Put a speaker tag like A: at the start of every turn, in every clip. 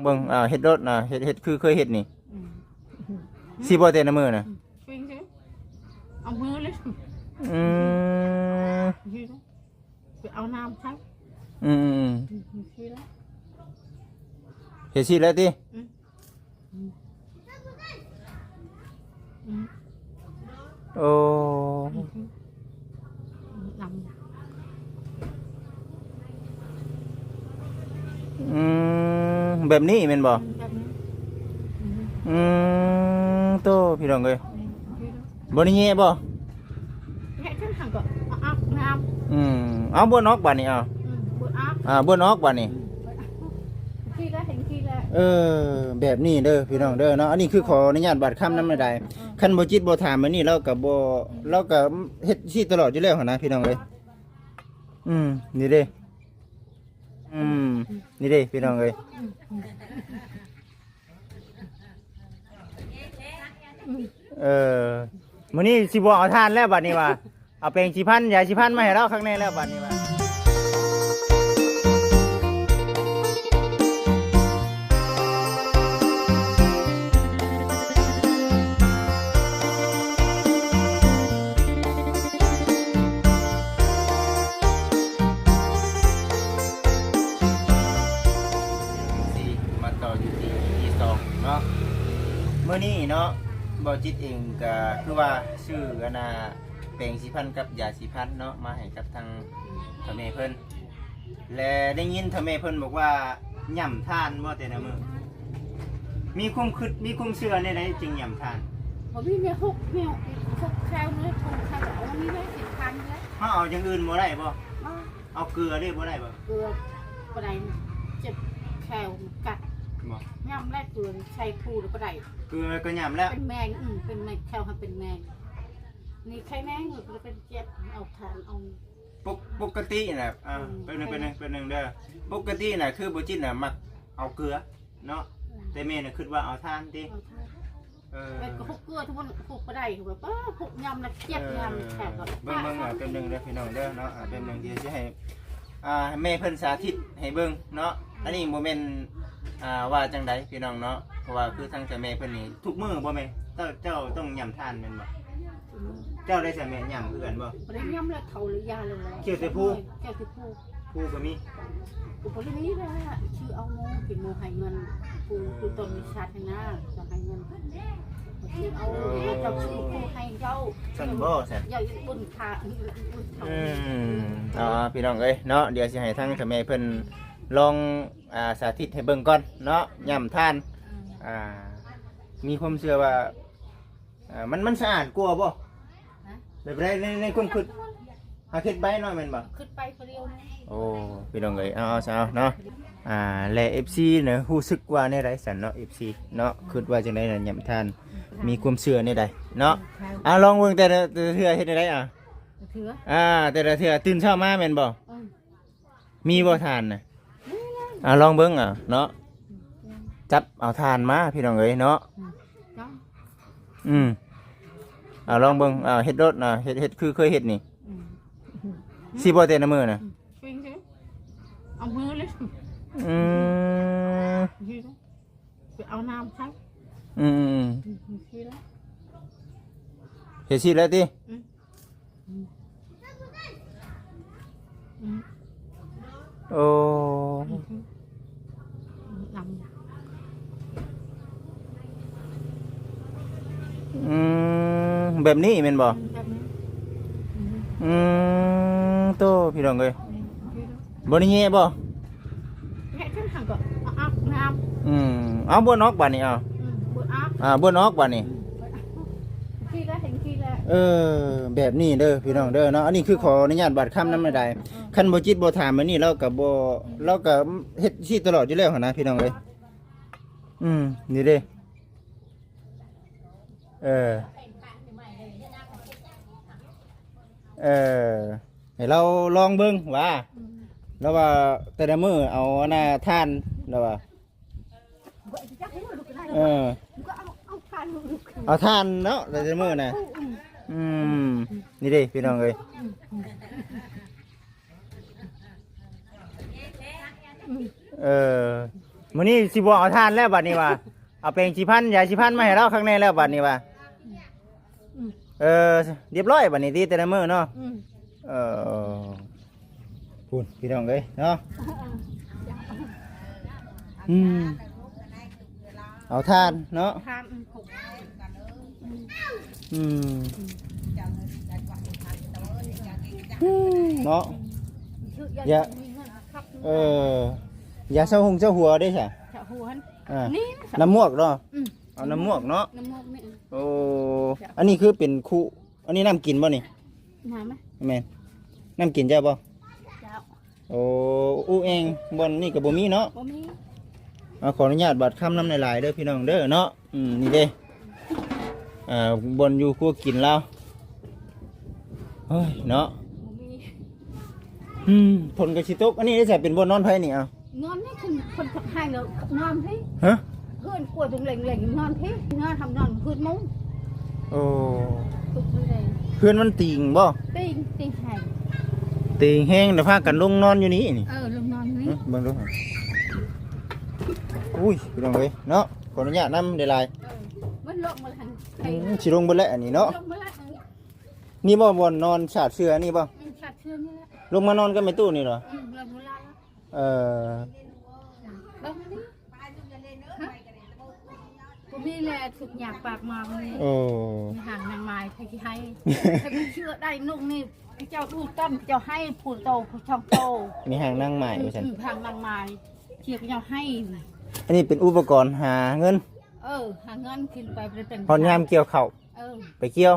A: เบิ่งเฮ็ดรถเฮ็ดคือเคยเฮ็ดนี่สิบ่เต้นน้ำมือน่ะ
B: เป็นใช่เอามือเลย
A: อืม
B: ไปเอาน้ำใช้
A: เฮ็ดสิแล้วติโอ้แบบนี้แม่นบ่โตพี่น้องเอ้ยบ่ได้แย่บ่
B: แย่ขึ้นทางก็อัพน้
A: ำเอาบ่นอกบัดนี้บ่นอกบัดนี้
B: ขี้แล้วเห็นขี้แล้ว
A: แบบนี้เด้อพี่น้องเด้อเนาะอันนี้คือขออนุญาตบัดค่ำนำได้คันบ่จิตบ่ถามมื้อนี้เราก็เฮ็ดสิตลอดอยู่แล้วหั่นนะพี่น้องเอ้ยนี่เด้นี่เด้พี่น้องเอ้ยมื้อนี้สิบ่เอาทานแล้วบัดนี้ว่าเอาแปรงสีฟันยาสีฟันมาให้เราข้างในแล้วบัดนี้ว่ามาต่ออยู่ที่2เนาะมื้อนี้เนาะบ่จิตเองก็คือว่าชื่อกันแปรงสีฟันกับยาสีฟันเนาะมาให้กับทางทำแม่เพิ่นและได้ยินทำแม่เพิ่นบอกว่าย่ำทานบ่แต่ละมื้อมีความคิดมีความเชื่อในใดจึงย่ำทาน
B: บ่มีแม่ฮุกแม่ฮุกแควเนื้อทงแควเอามีได้สิพันแล้ว
A: เฮาเอาอย่างอื่นบ่ได้บ่เอาเกลือได้บ่ได้บ่
B: เกลือบ่ได้เจ็บแควกัด
A: บ่
B: ย่ำแรกเกลือใช้พูแล้วบ่ได้
A: เกลือก็ย่ำแล้ว
B: เป็นแมงเป็นแมงแควให้เป็นแมงนี่ใครแมงหรือเป็นเจ็บเอาทานเอา
A: ปกติน่ะเป็นนึงเด้อปกติน่ะคือบ่จิตน่ะมักเอาเกลือเนาะแต่แม่น่ะคิดว่าเอาทานติ
B: เป็นก็ฮุกเกลือทุกคนฮุกบ่ได้คือแบบฮุกย่ำแล้วเจ็บย่ำแควก็
A: เบิ่งเป็นนึงเด้อพี่น้องเด้อเนาะเป็นนึงที่สิให้แม่เพิ่นสาธิตให้เบิ่งเนาะอันนี้บ่แม่นว่าจังไดพี่น้องเนาะเพราะว่าคือทางแต่แม่เพิ่นนี่ทุกมื้อบ่แม่เจ้าต้องย่ำทานแม่นบ่เจ้าได้ใส่แม่ย่ำคือกันบ่
B: บ่ได้ย่ำแล้วเขาหรือยาเลย
A: เกี่ยวแต่ผู้ก็มี
B: บ่ได้มีแล้วชื่อเอาโมกินโมให้เงินผู้ต้นวิชาให้นะจะให้เงินชื่อเอาเจ้าชื่อผู้ให้เจ้า
A: ซั่นบ่ซั่น
B: อย่าบุญทา
A: พี่น้องเอ้ยเนาะเดี๋ยวสิให้ทางแต่แม่เพิ่นลองสาธิตให้เบิ่งก่อนเนาะย่ำทานมีความเชื่อว่ามันสะอาดกว่าบ่แบบไรในความคิดคิดไปหน่อยแม่นบ่
B: คิดไปคนเดียว
A: โอ้พี่น้องเอ้ยเอาเนาะและ FC เนาะรู้สึกว่าในไรสันเนาะ FC เนาะคิดว่าจังได๋น่ะย่ำทานมีความเชื่อในใดเนาะลองเบิ่งแต่ละเทื่อเฮ็ดได้แต่ละเทื่อตื่นเช้ามาแม่นบ่มีบ่ทานน่ะลองเบิ่งเนาะจับเอาทานมาพี่น้องเอ้ยเนาะลองเบิ่งเฮ็ดรถเฮ็ดคือเคยเฮ็ดนี่สิบ่เต้นน้ำมือน่ะ
B: เป็นใช่เอามือเลยไปเอาน้ำใช้
A: เฮ็ดสิแล้วติโอ้แบบนี้แม่นบ่โตพี่น้องเอ้ยบ่ได้แย่บ่
B: แย่ขึ้นทางก็อัพน้
A: ำเอาบ่นอกบัดนี้บ่นอกบัดนี้
B: ขี้แล้วเห็นขี้แล้ว
A: แบบนี้เด้อพี่น้องเด้อเนาะอันนี้คือขออนุญาตบัดค่ำนำได้คันบ่จิตบ่ถามมื้อนี้เราก็เฮ็ดสิตลอดอยู่แล้วหั่นนะพี่น้องเอ้ยนี่เด้ให้เราลองเบิ่งว่าแล้วว่าแต่ละมื้อเอาทานแล้วว่าเอาทานเนาะแต่ละมื้อน่ะนี่เด้พี่น้องเอ้ย มื้อนี้สิบ่เอาทานแล้วบัดนี้ว่าเอาแปรงสีฟันยาสีฟันมาให้เราข้างในแล้วบัดนี้ว่า
B: อืม
A: เรียบร้อยบัดนี้ติแต่ละมื้อเนาะ
B: อืม
A: พูดพี่น้องเอ้ยเนาะอืมเอาทานเนาะ
B: ทานหก
A: อืมเนาะ อย่า อย่าเศร้าหงเศร้าหัวได้ใช่
B: จะหัว
A: อ่า
B: นี่
A: น้ำมวกเนาะ
B: อืม
A: เอาน้ำมวกเนาะ
B: น้ำมูกนี่
A: โอ้อันนี้คือเป็นคู่อันนี้น้ำกินบ่นี่
B: น้ำไหม
A: แม่นน้ำกินเจ้าบ่
B: เจ้า
A: โอ้อู้เองบอนนี่กับบ่มีเนาะ
B: บ่มี
A: ขออนุญาตบัดคำน้ำหลายๆเด้อพี่น้องเด้อเนาะนี่เด้บนอยู่คู่กินแล้วเฮ้ยเนาะ
B: บ่มี
A: ผลกระชิตกอันนี้ได้ใส่เป็นบนนอนไผ่นี่เอา
B: นอนนี่คนให้เรานอนที่
A: ฮะ
B: เพื่อนกลัวตรงเหล่งนอนที่นอนทำนอนพื้นมุ้ง
A: โอ้
B: ตุกเลย
A: เพื่อนมันติงบ่
B: ตีให้
A: ติงแห้งแต่พากันลงนอนอยู่นี่นี่
B: ลงนอนนี่
A: เบิ่งดูอุ้ยพี่น้องเอ้ยเนาะขออนุญาตนำได้หลาย
B: มันลงมาหัน
A: สิลงเบิดแล้วอันนี้เนาะ
B: ลงมาละ
A: นี่บ่บนนอนฉาดเสื้อนี่บ่
B: ชัดเชื่อนี่แหละ
A: ลงมานอนกันในตู้นี่เหรอ
B: ลงมาละ
A: เออ
B: ลงนี่ผมนี่แหละถูกอยากปากมาเลย
A: โอ้
B: ห่างนางไม้ใครที่ให้ถ้าไม่เชื่อได้นุ่งนี่เจ้าดูต้นเจ้าให้ผูโตผูช่องโต
A: มีหางนั่งใหม่ว่าซั่น
B: ห่างนางไม้เชียร์เจ้าให้
A: อันนี้เป็นอุปกรณ์หาเงิน
B: หาเงินขึ้นไปเป็น
A: พอยามเกี่ยวข้าว ไปเกี่ยว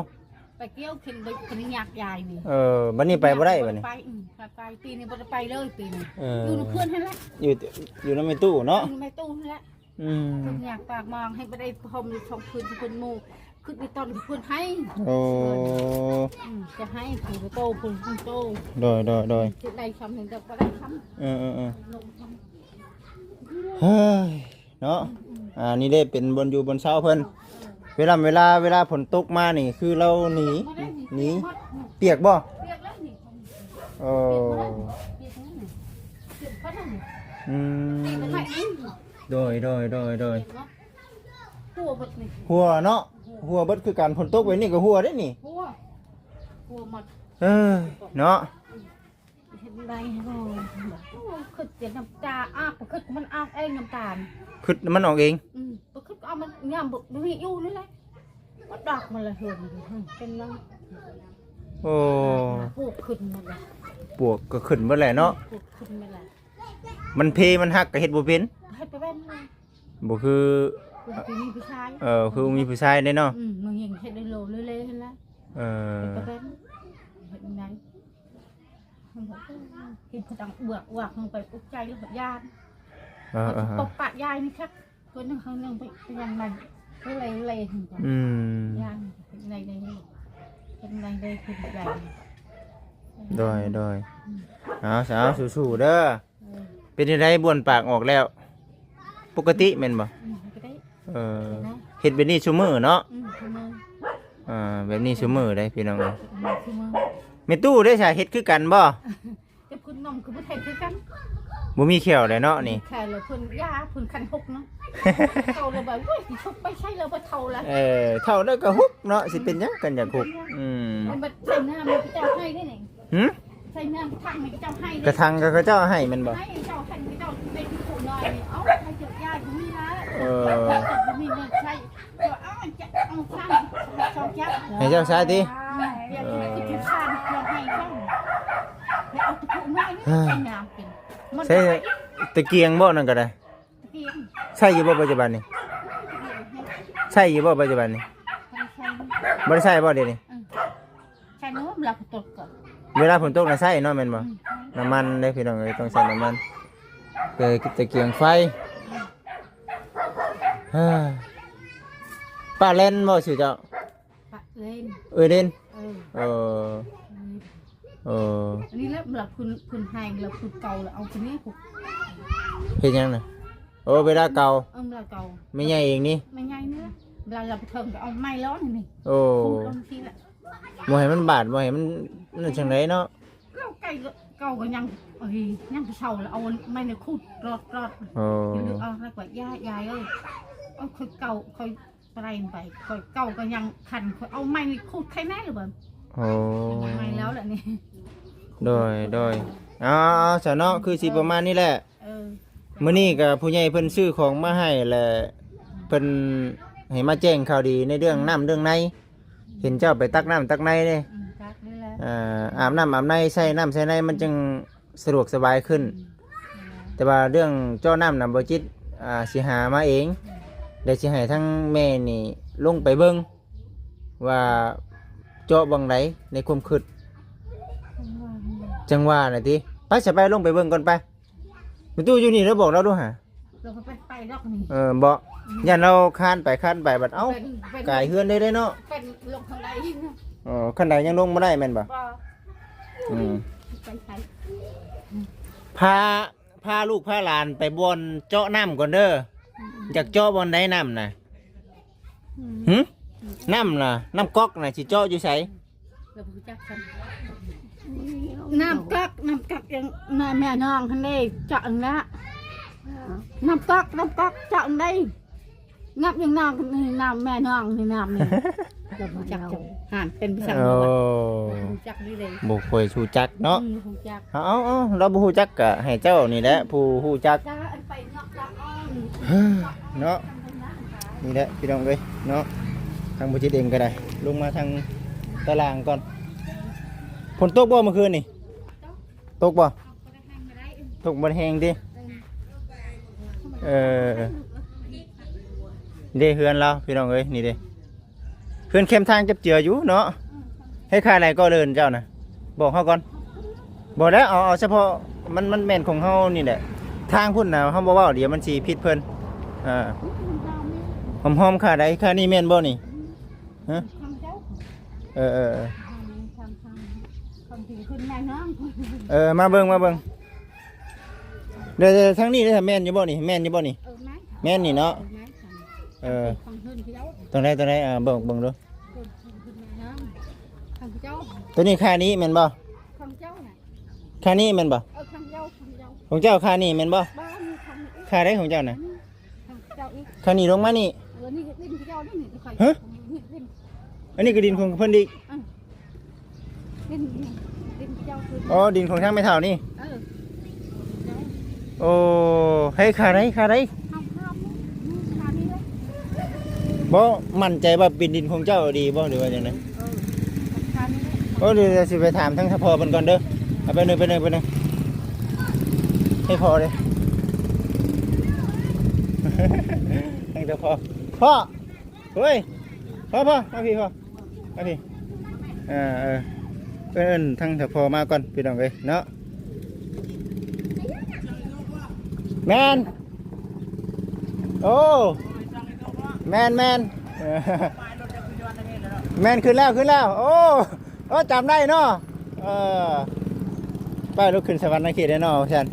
B: ไปเกี่ยวขึ้นไปเป็นอยากใหญ่นี่
A: บัดนี้ไปบ่ได้บัดนี้
B: ไปปีนี้บ่ได้ไปเลยปีนี้
A: เออ
B: อยู่กับเพื่อนให้ละ
A: อยู่ในตู้เนาะ
B: อยู่ในตู้ให้ละ
A: อืม
B: ทุกอยากปากมองให้บ่ได้พรมช่องคืนเพื่อนหมู่ขึ้นไปตอนเพื่อนให้
A: โอ้
B: จะให้ผูโตผูโต
A: โดย
B: จะได้คำหนึ่งแต่บ่ได้คำ
A: เออ
B: ลงค
A: เฮ้ยเนาะนี่ได้เป็นบนอยู่บนเสาเพิ่นเวลาฝนตกมานี่คือเราหนี
B: ำบ่ได้
A: หนีเปียกบ่
B: เปียกแล้วนี่
A: โอ้
B: เปียกแล้วนี่เปียกพัดนี่
A: อืม
B: ตีกันไหนนี่
A: โดย
B: หัวบดนี่
A: หัวเนาะหัวเบิดคือการฝนตกไว้นี่ก็หัวได้นี่
B: หัวหมด
A: เนาะ
B: เห็นไรโอ้ขึ้นเสียน้ำตาขึ้นมันอ้ากเองน้ำตาล
A: คือมันออกเอง
B: ขึ้นเอามันงามบุกดูอยู่นี่แหละมันดอกมันละเหินเป็นน้
A: โอ้
B: ำปลูกขึ้นมาเลย
A: ปวกก็ขึ้นเบิดแหละเนาะ
B: ปลูกขึ้นมาเลย
A: มันเพมันหักก็เฮ็ดบ่เป็น
B: ให้ไปแว่นเลย
A: บ่คือ
B: คุณมีผู้ชาย
A: คือมีผู้ชายได้เนาะ
B: มึงยังเห็นได้โลเล่ๆเห็นแล้ว ไปแว่นเห็นไหนกินพดังเบือกหวักลงไปปุ๊บใจแล้วแบบยานปกปะยายนี่ครับคนนึงเขานึงไปยังไงก็เลยถึงจะยานเป็นไงเป็นไงเลยคือใหญ่
A: โดยสาวสู้ๆเด้อเป็นจังได๋บ้วนปากออกแล้ว ปกติแม่นบ่
B: ก็ได้
A: เฮ็ดแบบนี้ซุมื้อเนาะ
B: คือมือ
A: แบบนี้ซุมื้อได้พี่น้องเอ้ย
B: คือมือ
A: แม่ตู้ได้ซะเฮ็ดคือกันบ่
B: จะพุ่นนมคือพุ่นไทยคือกัน
A: บ่มีแขวเลยเนาะนี่
B: แค่เราพุ่นยาพุ่นคันหกเนาะเท่าเราแบบเฮ้ยชุบไปใช่เราไปเท่าละ
A: เท่าแล้วก็ฮุบเนาะสิเป็นหยังกันอยากฮุบ
B: มันแบบใส่น้ำมันเจ้าให้ได้ไหน
A: หึ
B: ใส่น้ำทังมันเจ้าให้
A: กระทังก็เขาเจ้าให้มันบ่
B: ให้เจ้าให้เจ้าเป็นผู้น้อยเอาใครจะยาอยู่นี่นะมีเงินใช้เอาจะเอาข้างชอบยักษ์
A: ให้เจ้าชายติ
B: อยากจะกินข้าวเราให้เจ้าให้เอาตะกุน้อยนี่ใส่น้ำกินมัน
A: ใช่ตะเกียงบ่นั่นก็ได้
B: เกียง
A: ใช่อยู่บ่ปัจจุบันนี่ใช่อยู่บ่ปัจจุบันนี่บ่ได้ใช่บ่เดี๋ยวนี้
B: ใช่นู้นเราตกก่อน
A: เวลาฝนตกน่ะใช่เนาะแม่นบ่น้ำมันเด้พี่น้องเอ้ยต้องใช้น้ำมันตะเกียงไฟป้าเล่นบ่สิเจ้า
B: ปะเล่น
A: เล่นเออ
B: อันนี้แล้วเราคุณไฮเราคุณเก่าเราเอาตัวนี้ผูก
A: เฮ็ดหยังน่ะเวลาเก่า
B: เราเก่า
A: ไม่ใหญ่เองนี่
B: ไม่ง่ายเนื้อเราไปเทิงก็เอาไม้ร้อนนี่
A: โอ้
B: ลงทีละ
A: บ่ให้มันบาดบ่ให้มันนั่นจังไดเนาะ
B: เราไก่ เก่าก็ยังยังเศร้าแล้วเอาไม่ในคุดรอด
A: โอ้
B: หรือเอาอะไรกว่ายายเอาคอยเก่าคอยอะไรไปคอยเก่าก็ยังขันคอยเอาไม่ในคุดใครแน่หรือเปล่า
A: โอ้
B: ไม่แล้วแหละนี่
A: โดยเอาซะเนาะคือสิประมาณนี้แหละ มื้อนี้ก็ผู้ใหญ่เพิ่นซื้อของมาให้แหละเพิ่นให้มาแจ้งข่าวดีในเรื่องน้ำเรื่องในเห็นเจ้าไปตักน้ำตักในเด้
B: จักนี่แหละ
A: อาบน้ำอาบในใส่น้ำใส่ในมันจึงสะดวกสบายขึ้น แต่ว่าเรื่องเจ้าน้ำนำบ่จิตสิหามาเองเดี๋ยวสิให้ทั้งแม่นี่ลงไปเบิ่งว่าเจาะบังไดในความคิดจังว่าน่ะติไปสิไปลงไปเบิ่งก่อนไปมีตู้อยู่นี่แล้วบอกเราดูหา
B: เราไปรอกนี่
A: บ่ยันเราคานไปบัดเอ้า กายเฮือนได้เนาะ
B: เป็นลงทางใด
A: ขั้นใดยังลงมาได้แม่นบ่
B: ไป
A: พาลูกพาหลานไปบอนเจาะน้ำก่อนเด้ออยากเจาะบอนได้น้ำน่ะหึน้ำน่ะน้ำก๊อกน่ะสิเจาะอยู่ไส
B: เราพูดจักกันน้ำกักยังแม่น้องทันได้เจาะละน้ำกักเจาะได้งับยังน้องน้ำแม่น้องนี่น้ำนี่เราพูดจักจังห่านเป็นภาษา
A: โอ้
B: พูดจักนี่เลย
A: บ่ค่อยฮู้จักเนาะ
B: พูดจัก
A: เอาเราบ่ฮู้จักก็ให้เจ้านี่แหละผู้ฮู้จัก
B: จ้าอันไปเนาะจักอ้อน
A: เนาะนี่แหละพี่น้องเอ้ยเนาะทางบ่จิตเองก็ได้ลงมาทางตารางก่อนฝนตกบ่เมื่อคืนนี่ตกบ่ตกบ่แห้งติเด้เฮือนเราพี่น้องเอ้ยนี่เด้เฮือนเข้มทางจับเจืออยู่เนาะให้ค่าอะไรก็เดินเจ้านะบอกเขาก่อนบอกแล้วเอาเฉพาะมันแม่นของเขานี่แหละทางพุ่นนะเขาบอกว่าเดี๋ยวมันสีพิษเพิ่นหอมค่าใดค่านี่แม่นบ่นี่ฮะมาเบิ่งเดี๋ยวทางนี้ได้แม่นอยู่บ่นี่แม่นอยู่บ่นี่แม่นนี่เนาะตรงไหนเบิ่งดูตัวนี้ค่านี้แม่นบ่ค่านี้แม่นบ่ของเจ้าค่านี้แม่นบ่ค่าได้ของเจ้าน่ะค่านี้ลงมานี่ฮะอันนี้ก็ดินของเพิ่นอีกอ๋อดินของทางแม่เฒ่านี่โอ้ให้ค่าได้บ่มั่นใจว่าเป็นดินของเจ้าดีบ่หรือว่าจังได๋โอ้เดี๋ยวสิไปถามทั้งทพอเพิ่นก่อนเด้อเอาไปหนึ่งให้พอเลย ทั้งทพอพ่อเฮ้ยพ่อมาพี่เอิ้นทั้งทพอมาก่อนพี่น้องเอ้ยเนาะแมนโอ้แมนแมนขึ้นแล้วโอ้จำได้เนาะป้ายรถขึ้นสวรรค์ในเขตได้เนาะฉัน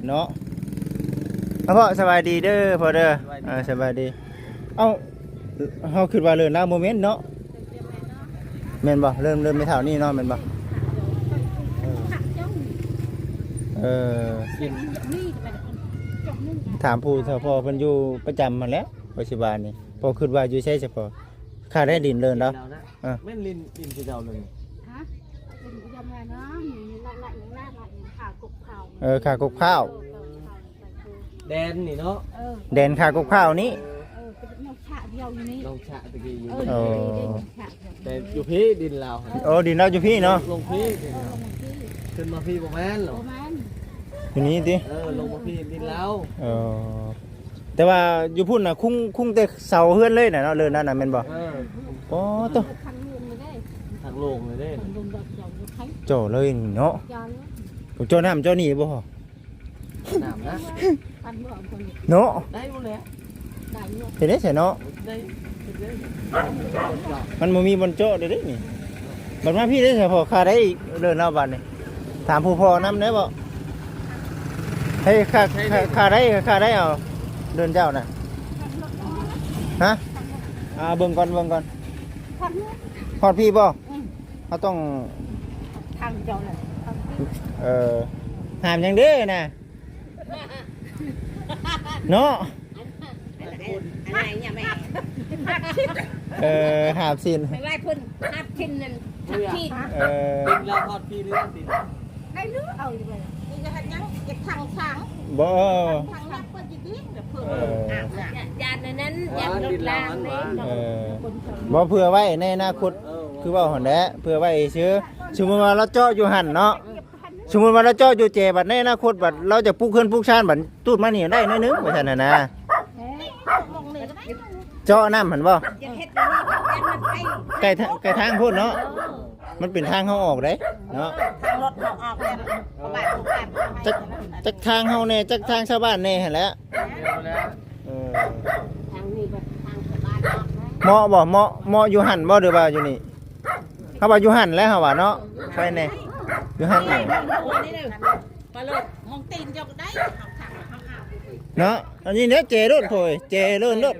A: เนาะพ่อสบายดีเด้อพ่อเด้อสบายดีเขาขึ้นว่าเริ่มแล้วโมเมนต์เนาะแม่นบ่เริ่มไม่เท่านี้เนาะแม่นบ่ถามผู้ทพอเพิ่นอยู่ประจำมาแล้วปัจจุบันนี่พอขึ้นว่าอยู่ใช่เฉพาะค่าได้ดินเลินแล้ว
C: แม่นลินที่เราเลย
B: ฮะเป็นยังไงเนาะขากบข้าว
A: ขากบข้าว
C: แดนนี่เนาะ
A: แดนขากบข้าวนี้
B: เป็นน้องฉะเดียวอยู่นี่
C: น้องฉะตะกี้อยู่
B: แต่
C: อยู่พี่ดินเรา
A: ดินเราอยู่พี่เนาะ
C: ลงพี่ขึ้นมาพี่บ่แม่นหรอ
A: อยู่นี้ดิ
C: ลงมาพี่ดินเรา
A: แต่ว่าอยู่พุ่นน่ะคุ้งแต่เสาเฮือนเลยน่ะเนาะเลินนั่นน่ะแม่นบ่โอ้ตัว
C: ทางลงเลยเด้
A: โจเลยเนาะโจน้ำโจนี่บ่
C: น้ำนะ
A: เนาะ
C: ได้บ่แล้ว
A: เห็นได้ใช่เนาะมันบ่มีบนโจเด้นี่บัดมาพี่ได้ใช่พอค่าได้เดินเอาบัดนี่ถามผู้พ่อนำได้บ่ให้ค่าได้เอาเดินเจ้าน่ะฮะเบิ่งก่อนฮอดพี่บ่เขาต้อง
B: ทางเจ้าเลย
A: ห้ามยังเด้อนะเนาะ
D: อะไรเนี่ยแม่
A: หาบสิน
D: ไม่ไหวพุ่นหัดทิ้นนั่นหัดทิ้น
C: ดินแล้วทอดพี่เรื่องดิน
B: ได้เลือกเอาเลย
D: นี่จะหัดยังจะทางช้าง
A: บ่
D: ทางนักก็จะดิ้นเดี๋ยวเพิ่มยานนั้นยานรถลางเลย
A: บ่เพื่อไว้ในอนาคตคือว่าหั่นแหละเพื่อไว้ซื้อสมมุติว่าเราเจาะอยู่หั่นเนาะสมมุติว่าเราเจาะอยู่เจบัดในอนาคตบัดเราจะปลูกเฮือนปลูกชานบัดตูดมานี่ได้น้อยนึงว่าซั่นน่ะนะ
D: มองเลยก็ได้
A: เจาะน้ำหั่นบ่
D: อย่าเฮ็ดแบบนี้ยันมันไป
A: ไกลทางพุ่นเนาะมันเป็นทางเฮาออกเด้เนาะ
D: ทางรถเขาออกแล้วประมาณทุกการ
A: จักทางเฮาแน่จักทางชาวบ้านแน่หั่นแหละ
C: เร็วแล้ว
D: ทางนี้ก็ทางชาวบ้านออกนะ
A: เหมาะบ่เหมาะอยู่หั่นบ่หรือว่าอยู่นี่เฮาว่าอยู่หั่นแล้วเฮาว่าเนาะใช่แน่อยู่หั่นนี่
D: นี่เลยปลาโลดมองตีนเจ้าก็ได้เอาทางเอาเอา
A: เนาะอันนี้เนี่ยเจรถโผยเจเลิ่นรถ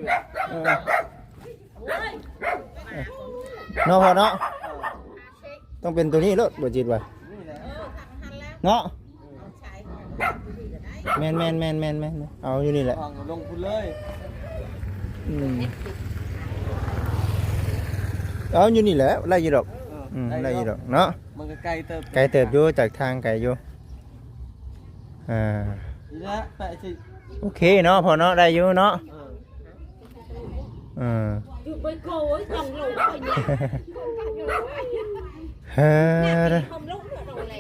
A: เนาะพอเนาะต้องเป็นตัวนี้รถบ่จิตว่าเนาะแม่นเอาอยู่นี่แหละ
C: ลงคุณเลย
A: เอาอยู่นี่แหละไล่อยู่ดอกไล่อยู่ดอกเนาะ
C: มันก็ไกลเติบ
A: ไกลเติบอยู่จากทางไกลอยู่
C: นี่ละแปะสิ
A: โอเคเนาะพอเนาะได้อยู่เนาะ
D: อยู่ไปโกยต้องลงไปเนี่ย
A: เฮ้ย
D: ทำลูกเราอะไร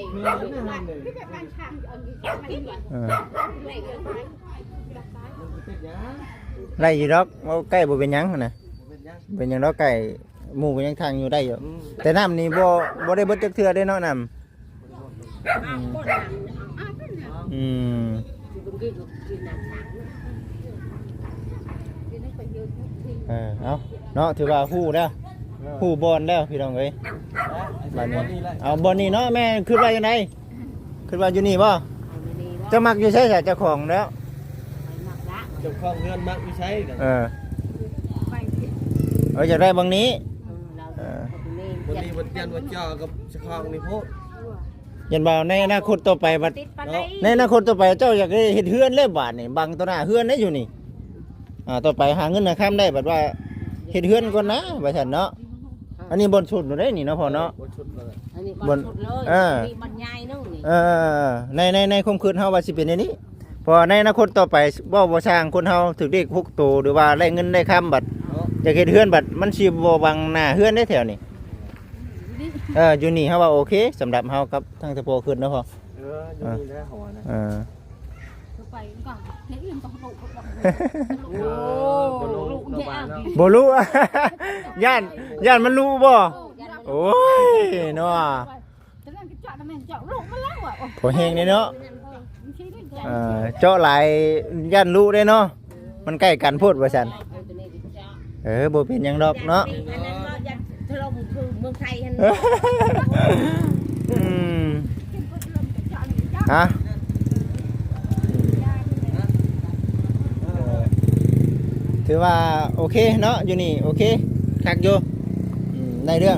B: ที่แบบบ้านช้างเอาอยู่ที่ไหนวะ
D: ไม่เกินไป
C: มันเป็นยัง
A: ไล่อยู่ดอกเอาใกล้บ่เป็นหยังหั่นน่ะ
C: เป็นยัง
A: เป็นหยังดอกไก่หมู่ก็ยังทางอยู่ได้อยู่แต่น้ำนี่บ่ได้เบิดจักเทื่อได้เนาะน้ำอืมเอาเนาะถือว่าฮู้แล้วฮู้บอลแล้วพี่น้องเอ้ยบัดนี้เอาบอลนี่เนาะแม่คิดว่าจังไดคิดว่าอยู่นี่บ่เจะมักอยู่ใช่เจ้าของแล้ว
C: เจ้าของเงินมักไม่ใช่กัน
A: อยากได้บางนี้
C: วันนี้วันยันวันจ่อกับเจ้าของนี่โพด
A: ยันบ่าวในอนาคตต่อไปบัดในอนาคตต่อไปเจ้าอยากได้เฮ็ดเฮือนเลยบาดนี่บังตัวหน้าเฮือนได้อยู่นี่ต่อไปหาเงินหาค่ำได้บัดว่าเฮ็ดเฮือนก่อนนะว่าซั่นเนาะอันนี้บนสุดได้นี่เนาะพ่อเนาะ
C: บนชุดเลย
D: อันนี้บนสุดเลยมีบรรยายนึงนี่
A: ในความคิดเฮาว่าสิเป็นอันนี้พอในอนาคตต่อไปบ่สร้างคนเฮาถึกเด็ก6โตหรือว่าได้เงินได้ค่ำบัดอยากเฮ็ดเฮือนบัดมันสิบ่บังหน้าเฮือนได้แถวนี้อยู่นี่เฮาว่าโอเคสำหรับเฮากับทางตะโพขึ้นเนาะพ่อ
C: อยู่นี่นะหัวนะ
B: ไปก่อนเลี้ยงต้องลูก
C: ลูกบ้านเนาะ
A: บ่รู้ ย่านมันรู้บ่โอ้ยเนาะ
B: แต่นั่นก็เจาะน้ำมันเจาะลูกมาแล้วอ่ะ
A: พอแห้งนี่เนาะเจาะหลายย่านรู้ได้เนาะมันใกล้กันโพดว่าซั่นบ่เป็นหยังดอกเนาะ
D: อันนั้นก็ยันถล่มคือเมืองไทยฮัน
A: ฮะถือว่าโอเคเนาะอยู่นี่โอเคคักอยู่ได้เรื่อง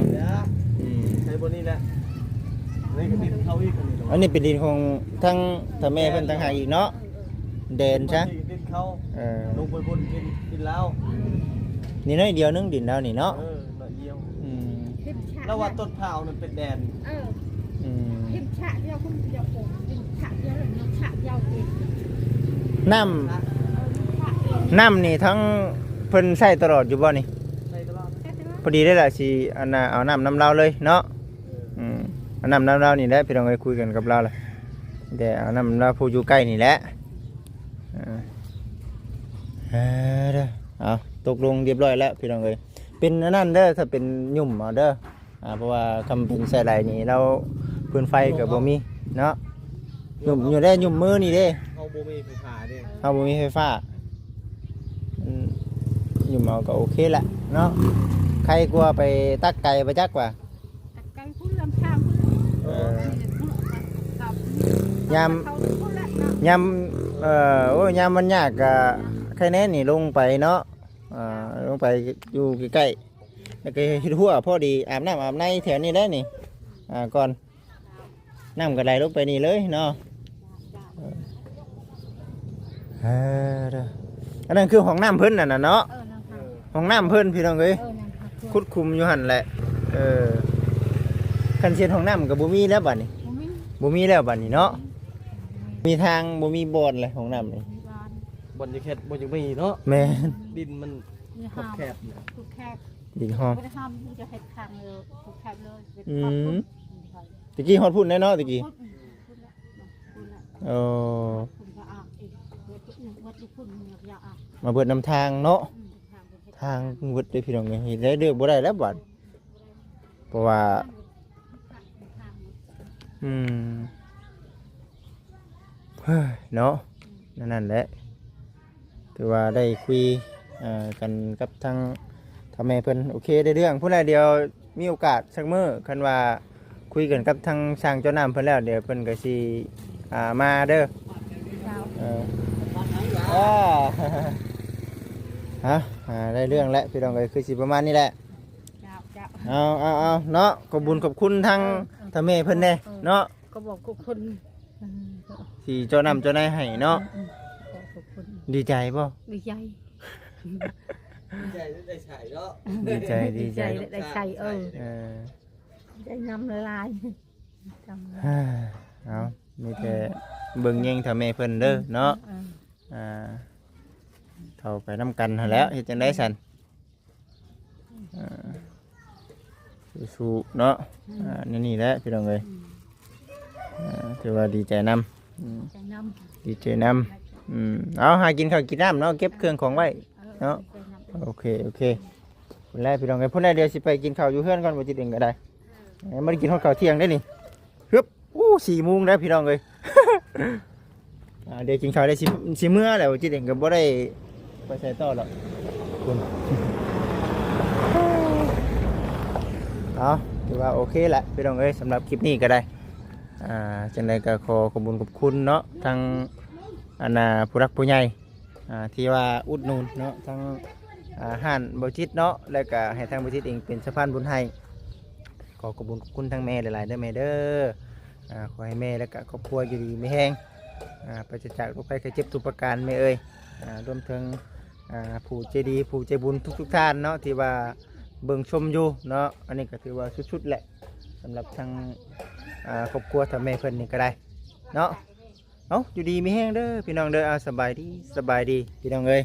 C: ใช้บนนี้แหละนี่ก็ดินเขาอีก
A: อันนี้เป็นดินของทั้งทแม่เพิ่นต่างหากอีกเนาะเด่นซะ
C: ดินเขาลงไปบนดินแล้ว
A: นี่น้อยเดียวนึงดินแล้วนี่เนาะ
C: หน่อยเดียวแล้วว่าต้นเผามันเป็นแดน
B: ทิมฉะเดียวคุณเดียวผมทิมฉะเดียวหรือฉะเดียวเอง
A: น้ำนี่ทั้งเพิ่นใช้ตลอดอยู่บ่นี่
C: ใช่ตลอด
A: พอดีได้ล่ะสิอันน่ะเอาน้ำเราเลยเนาะเอาน้ำเรานี่แหละพี่น้องเอ้ยคุยกันกับเราล่ะแต่เอาน้ำเราผู้อยู่ใกล้นี่แหละเด้อเอาตกลงเรียบร้อยแล้วพี่น้องเอ้ยเป็นอันนั้นเด้อถ้าเป็นยุ่มเอาเด้อเพราะว่าคำเป็นใส่ไหลนี่เราพื้นไฟกับบ่มีเนาะยุ่มอยู่ได้ยุ่มมือนี่เด้
C: เขาบ่มีไฟฟ้าเด้
A: เอาบ่มีไฟฟ้ายุ่มเอาก็โอเคแหละเนาะใครกลัวไปตักไก่ไปจักว่า
B: ไก่พุ่นลำชาม
A: ยามโอ้ยามมันยากกะใครแน่นี่ลงไปเนาะลงไปอยู่ใกล้ๆแล้วก็เฮ็ดหัวพอดีอาบน้ำอาบในแถวนี้ได้นี่ก่อน น้ำก็ไหลลงไปนี่เลยเนาะเด้ออันนั้นคือห้องน้ำเพิ่นน่ะเนาะ
B: นั่งค่ะ
A: ห้องน้ำเพิ่นพี่น้องเอ้ย
B: นั่งค่ะ
A: คุดคุมอยู่หั่นแหละคันเช็ดห้องน้ำก็บ่มีแล้วบัดนี้บ่มีแล้วบัดนี้เนาะมีทางบ่มีบ่อนเลยห้องน้ำนี่
C: บนจะเข็ดบนจะมีเนาะ
A: แม่น
C: ดินมันแคบ
B: ถูกแคบ
A: ดินห้อง
B: ไม่ได้ห้ามจะเห็ดทางเลยถูกแคบเลย
A: ตะกี้ฮอดพุ่นแน่เนาะตะกี้โอ้
B: คุณก็อ่ะอีกวัดทุกคนอยากอ่ะ
A: มาเบิดนำทางเนาะทางเบิดได้พี่น้องเอ้ยได้เลือกบ่ได้แล้วบัดเพราะว่าเฮ้ยเนาะนั่นแหละถือว่าได้คุยกันกับทางทำแม่เพิ่นโอเคได้เรื่องผู้ใดเดียวมีโอกาสสักมื้อคันว่าคุยกันกับทางช่างเจ้าน้ำเพิ่นแล้วเดี๋ยวเพิ่นก็สิมาเด้อฮะได้เรื่องแล้วพี่น้องเอ้ยคือสิประมาณนี้แหละเอาเนาะขอบคุญขอบคุณทางทำแม่เพิ่นแน่เนาะ
B: ก็บอกทุกคน
A: ที่เจ้านำเจ้านายให้เนาะดีใจป่ะ
B: ดีใจ
C: ได้ใส่เนาะ
A: ดีใจ
B: ได้ใส่ได้นำละลาย
A: เอามีแต่เบิ่งแย่งทำแม่เพิ่นเด้อเนาะเข้าไปน้ำกันหั่นแหล้วเฮ็ดจังได๋ซั่นสู้ๆเนาะนี่แหละพี่น้องเอ้ยถือว่าดีใจนำดีใจนำเอาหากินข้าวกินน้ำเนาะเก็บเครื่องของไว้เนาะโอเคคนแรกพี่น้องเอ้ยพุ่นแรกเดี๋ยวสิไปกินข้าวอยู่เฮือนก่อนบ่จิตเองก็ได้ไม่ได้กินข้าวเที่ยงได้นี่ฮึบ4 โมงแล้วพี่น้องเอ้ย เดี๋ยวกินข้าวได้สิมื้อแล้วบ่จิตเองก็บ่ได้ไปใส่ต่อหรอกคุณถือว่าโอเคแหละพี่น้องเอ้ยสำหรับคลิปนี้ก็ได้จังไดก็ขอบคุณขอบคุณเนาะทางผู้รักผู้ใหญ่ที่ว่าอุดหนุนเนาะทางห้านบ่จิตเนาะแล้วก็ให้ทางบ่จิตเองเป็นสะพานบุญให้ขอบคุณขอบคุณทางแม่หลายๆเด้อแม่เด้อขอให้แม่แล้วก็ครอบครัวอยู่ดีมีแรงปราศจากโรคภัยไข้เจ็บทุกประการแม่เอ้ยรวมถึงผู้ใจดีผู้ใจบุญทุกท่านเนาะที่ว่าเบิ่งชมอยู่เนาะอันนี้ก็ถือว่าสุดๆแหละสำหรับทางครอบครัวทำแม่เพิ่นนี่ก็ได้เนาะอยู่ดีมีแห้งเด้อพี่น้องเด้อสบายดีพี่น้องเอ้ย